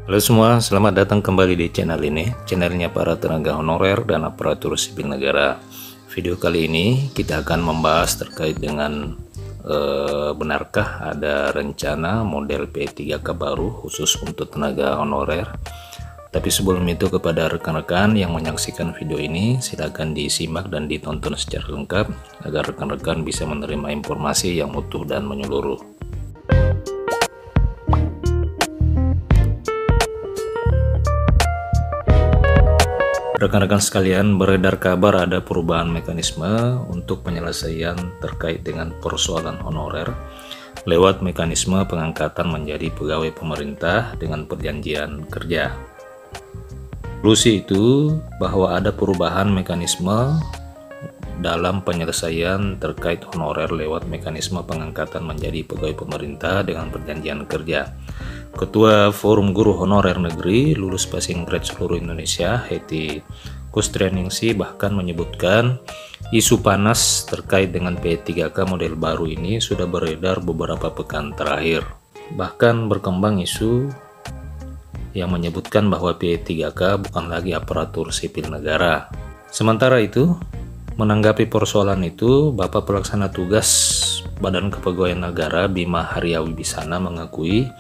Halo semua, selamat datang kembali di channel ini, channelnya para tenaga honorer dan aparatur sipil negara. Video kali ini kita akan membahas terkait dengan benarkah ada rencana model P3K baru khusus untuk tenaga honorer. Tapi sebelum itu, kepada rekan-rekan yang menyaksikan video ini, silakan disimak dan ditonton secara lengkap agar rekan-rekan bisa menerima informasi yang utuh dan menyeluruh. Rekan-rekan sekalian, beredar kabar ada perubahan mekanisme untuk penyelesaian terkait dengan persoalan honorer lewat mekanisme pengangkatan menjadi pegawai pemerintah dengan perjanjian kerja. Solusi itu bahwa ada perubahan mekanisme dalam penyelesaian terkait honorer lewat mekanisme pengangkatan menjadi pegawai pemerintah dengan perjanjian kerja. Ketua Forum Guru Honorer Negeri Lulus Passing Grade seluruh Indonesia, Hetty Kustrianingsih, bahkan menyebutkan isu panas terkait dengan P3K model baru ini sudah beredar beberapa pekan terakhir. Bahkan berkembang isu yang menyebutkan bahwa P3K bukan lagi aparatur sipil negara. Sementara itu, menanggapi persoalan itu, Bapak Pelaksana Tugas Badan Kepegawaian Negara Bima Haryawibisana mengakui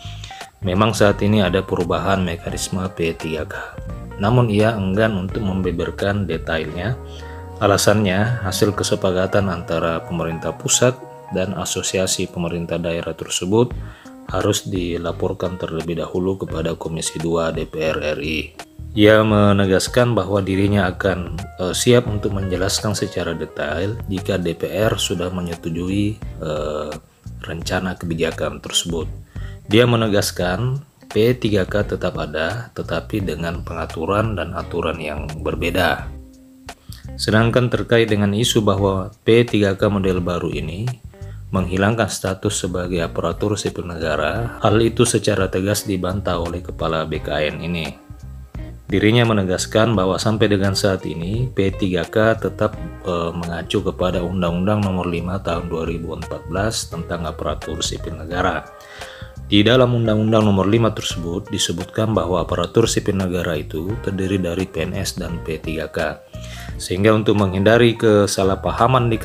memang saat ini ada perubahan mekanisme P3K. Namun ia enggan untuk membeberkan detailnya. Alasannya, hasil kesepakatan antara pemerintah pusat dan asosiasi pemerintah daerah tersebut harus dilaporkan terlebih dahulu kepada Komisi 2 DPR RI. Ia menegaskan bahwa dirinya akan siap untuk menjelaskan secara detail jika DPR sudah menyetujui rencana kebijakan tersebut. Dia menegaskan P3K tetap ada, tetapi dengan pengaturan dan aturan yang berbeda. Sedangkan terkait dengan isu bahwa P3K model baru ini menghilangkan status sebagai aparatur sipil negara, hal itu secara tegas dibantah oleh Kepala BKN ini. Dirinya menegaskan bahwa sampai dengan saat ini P3K tetap mengacu kepada Undang-Undang Nomor 5 Tahun 2014 tentang aparatur sipil negara. Di dalam Undang-Undang Nomor 5 tersebut disebutkan bahwa aparatur sipil negara itu terdiri dari PNS dan P3K. Sehingga untuk menghindari kesalahpahaman di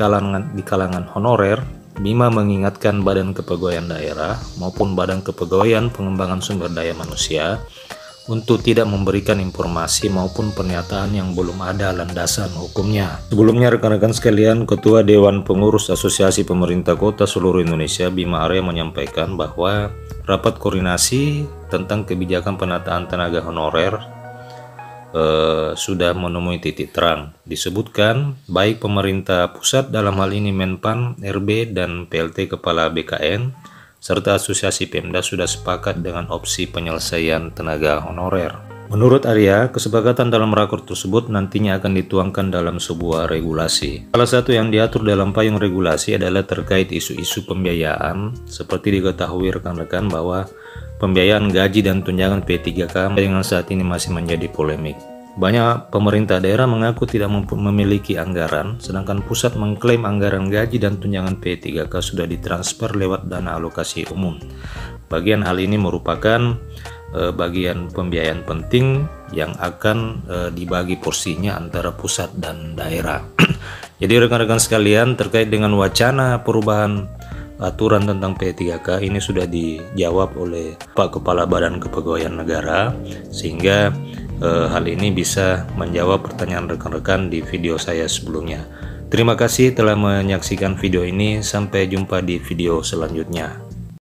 kalangan honorer, Bima mengingatkan Badan Kepegawaian Daerah maupun Badan Kepegawaian Pengembangan Sumber Daya Manusia untuk tidak memberikan informasi maupun pernyataan yang belum ada landasan hukumnya. Sebelumnya, rekan-rekan sekalian, Ketua Dewan Pengurus Asosiasi Pemerintah Kota seluruh Indonesia Bima Arya menyampaikan bahwa rapat koordinasi tentang kebijakan penataan tenaga honorer sudah menemui titik terang. Disebutkan baik pemerintah pusat dalam hal ini Menpan, RB, dan PLT Kepala BKN serta asosiasi Pemda sudah sepakat dengan opsi penyelesaian tenaga honorer. Menurut Arya, kesepakatan dalam rakor tersebut nantinya akan dituangkan dalam sebuah regulasi. Salah satu yang diatur dalam payung regulasi adalah terkait isu-isu pembiayaan. Seperti diketahui rekan-rekan bahwa pembiayaan gaji dan tunjangan P3K dengan saat ini masih menjadi polemik. Banyak pemerintah daerah mengaku tidak memiliki anggaran, sedangkan pusat mengklaim anggaran gaji dan tunjangan P3K sudah ditransfer lewat dana alokasi umum. Bagian hal ini merupakan bagian pembiayaan penting yang akan dibagi porsinya antara pusat dan daerah. Jadi rekan-rekan sekalian, terkait dengan wacana perubahan aturan tentang P3K ini sudah dijawab oleh Pak Kepala Badan Kepegawaian Negara, sehingga hal ini bisa menjawab pertanyaan rekan-rekan di video saya sebelumnya. Terima kasih telah menyaksikan video ini, sampai jumpa di video selanjutnya.